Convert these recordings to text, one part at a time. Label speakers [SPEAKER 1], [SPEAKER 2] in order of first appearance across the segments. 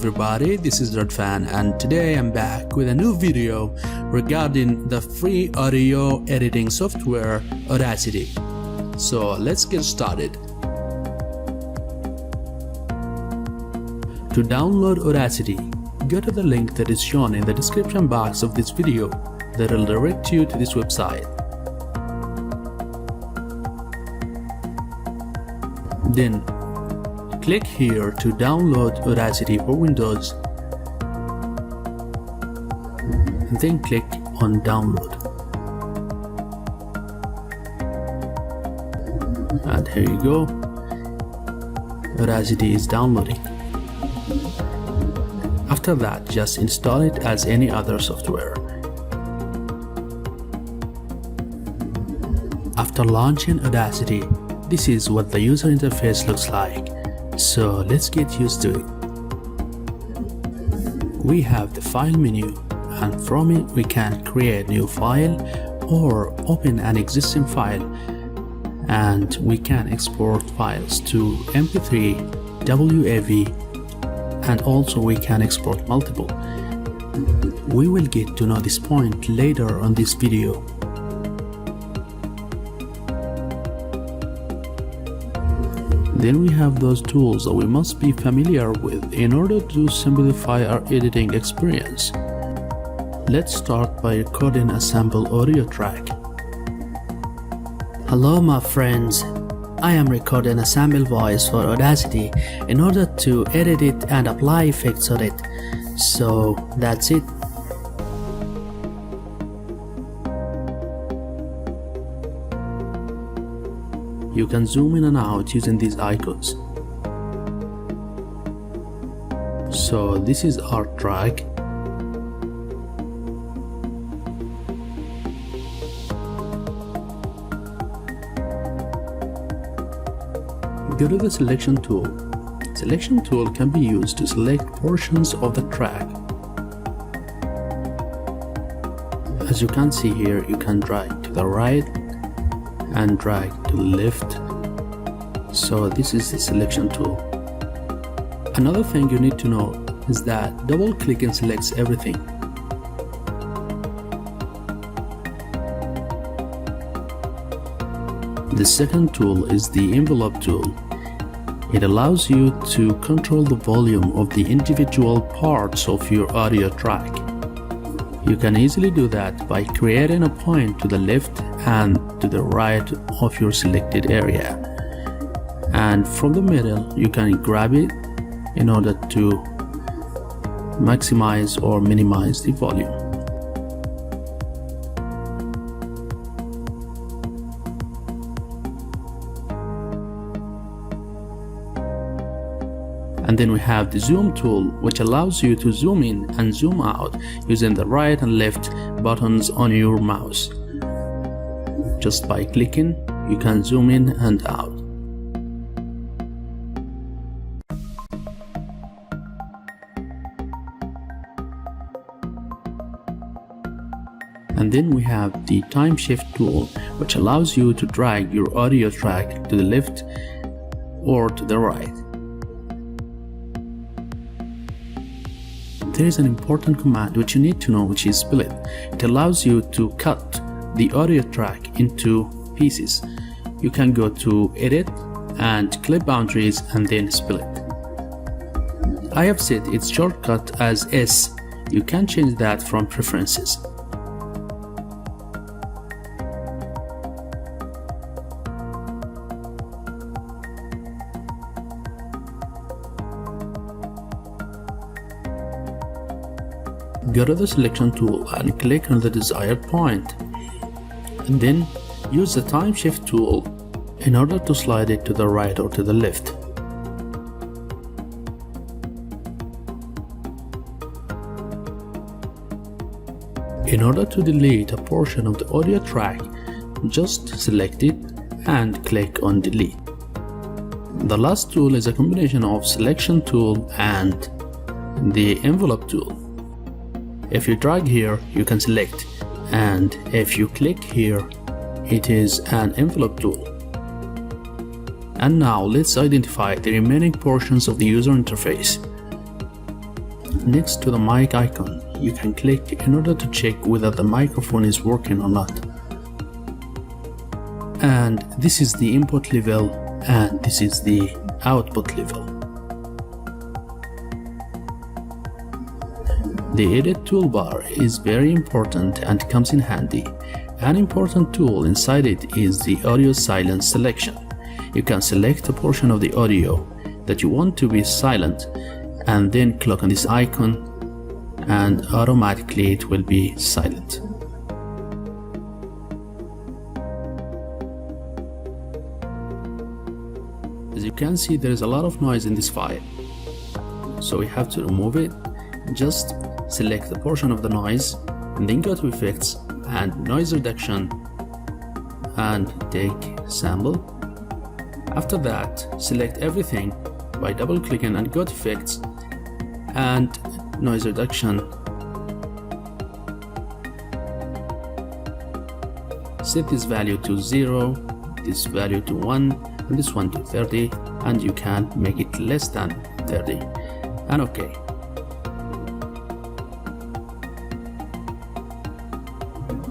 [SPEAKER 1] everybody, this is Fan, and today I'm back with a new video regarding the free audio editing software Audacity. So let's get started. To download Audacity, go to the link that is shown in the description box of this video that will direct you to this website. Then click here to download Audacity for Windows, and then click on download. And here you go, Audacity is downloading. After that, just install it as any other software. After launching Audacity, this is what the user interface looks like. So let's get used to it. We have the file menu, and from it we can create new file or open an existing file, and we can export files to MP3, WAV, and also we can export multiple. We will get to know this point later on this video. Then we have those tools that we must be familiar with in order to simplify our editing experience. Let's start by recording a sample audio track.
[SPEAKER 2] Hello my friends, I am recording a sample voice for Audacity in order to edit it and apply effects on it. So that's it.
[SPEAKER 1] You can zoom in and out using these icons. So this is our track. Go to the selection tool. Selection tool can be used to select portions of the track. As you can see here, you can drag to the right and drag to the left. So this is the selection tool. Another thing you need to know is that double clicking selects everything. The second tool is the envelope tool. It allows you to control the volume of the individual parts of your audio track. You can easily do that by creating a point to the left and to the right of your selected area. And from the middle, you can grab it in order to maximize or minimize the volume. And then we have the zoom tool, which allows you to zoom in and zoom out using the right and left buttons on your mouse. Just by clicking, you can zoom in and out. And then we have the time shift tool, which allows you to drag your audio track to the left or to the right. There is an important command which you need to know, which is split. It allows you to cut the audio track into pieces. You can go to edit and clip boundaries and then split. I have set its shortcut as S. You can change that from preferences. Go to the selection tool and click on the desired point, and then use the time shift tool in order to slide it to the right or to the left. In order to delete a portion of the audio track, just select it and click on delete. The last tool is a combination of selection tool and the envelope tool. If you drag here, you can select, and if you click here, it is an envelope tool. And now let's identify the remaining portions of the user interface. next to the mic icon, you can click in order to check whether the microphone is working or not. And this is the input level, and this is the output level. The edit toolbar is very important and comes in handy. An important tool inside it is the audio silence selection. You can select a portion of the audio that you want to be silent and then click on this icon and automatically it will be silent. As you can see, there is a lot of noise in this file, so we have to remove it. Just select a portion of the noise and then go to effects and noise reduction and take sample. After that, select everything by double clicking and go to effects and noise reduction. Set this value to 0, this value to 1, and this one to 30, and you can make it less than 30 and OK.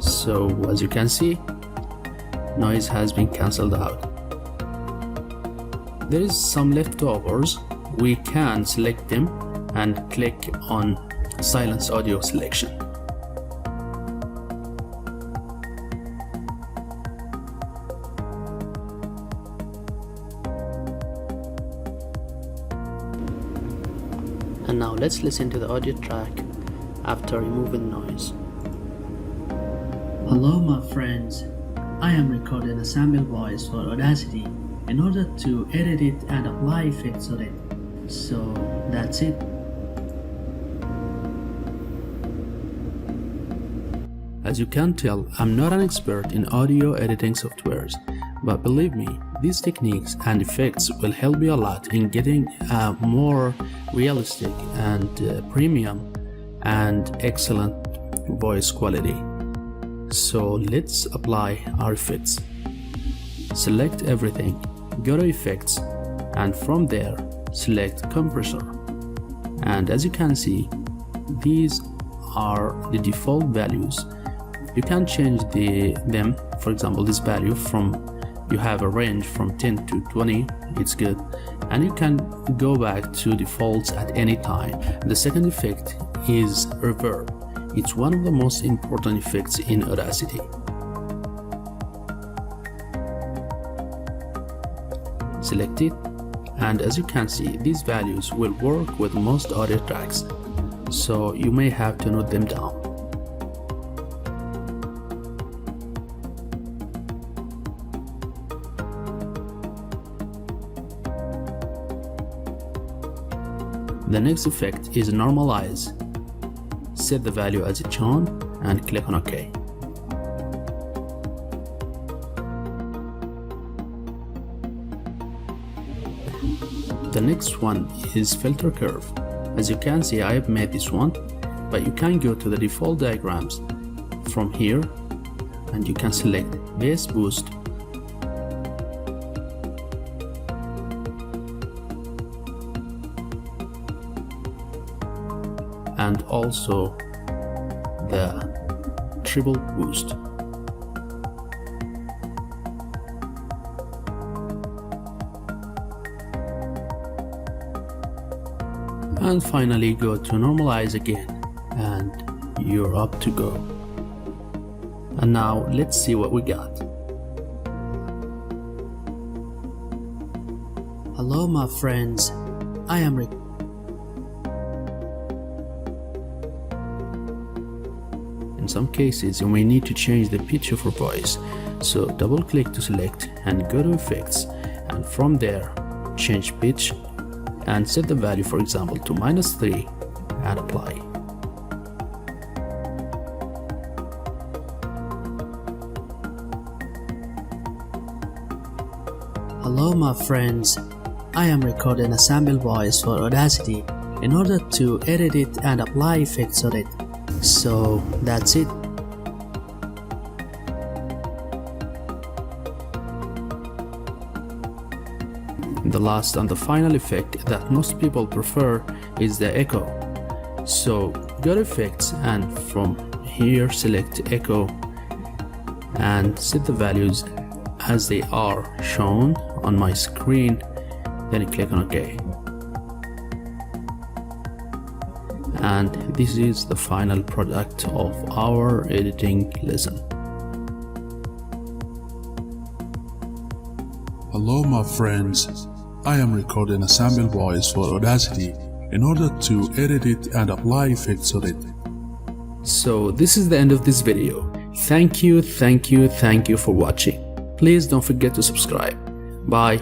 [SPEAKER 1] So as you can see, noise has been cancelled out. There is some leftovers. We can select them and click on silence audio selection.
[SPEAKER 2] And now let's listen to the audio track after removing noise. Hello my friends, I am recording a sample voice for Audacity in order to edit it and apply effects on it. So that's it.
[SPEAKER 1] As you can tell, I'm not an expert in audio editing softwares, but believe me, these techniques and effects will help you a lot in getting a more realistic and premium and excellent voice quality. So let's apply our effects. Select everything, go to effects, and from there select compressor. And as you can see, these are the default values. You can change them. For example, this value you have a range from 10 to 20, it's good, and you can go back to defaults at any time. The second effect is reverb. It's one of the most important effects in Audacity. Select it, and as you can see, these values will work with most audio tracks, so you may have to note them down. The next effect is normalize. Set the value as it's shown and click on OK. The next one is filter curve. As you can see, I have made this one, but you can go to the default diagrams from here and you can select bass boost, and also the treble boost. And finally go to normalize again and you're up to go. And now let's see what we got.
[SPEAKER 2] Hello my friends, I am
[SPEAKER 1] In some cases, you may need to change the pitch of your voice, so double click to select and go to effects, and from there change pitch and set the value, for example, to -3 and apply.
[SPEAKER 2] Hello my friends, I am recording a sample voice for Audacity in order to edit it and apply effects on it. So that's it.
[SPEAKER 1] The last and the final effect that most people prefer is the echo. So go to effects and from here select echo and set the values as they are shown on my screen, then click on OK. And this is the final product of our editing lesson.
[SPEAKER 3] Hello my friends, I am recording a sample voice for Audacity in order to edit it and apply effects on it.
[SPEAKER 1] So this is the end of this video. Thank you for watching. Please don't forget to subscribe. Bye.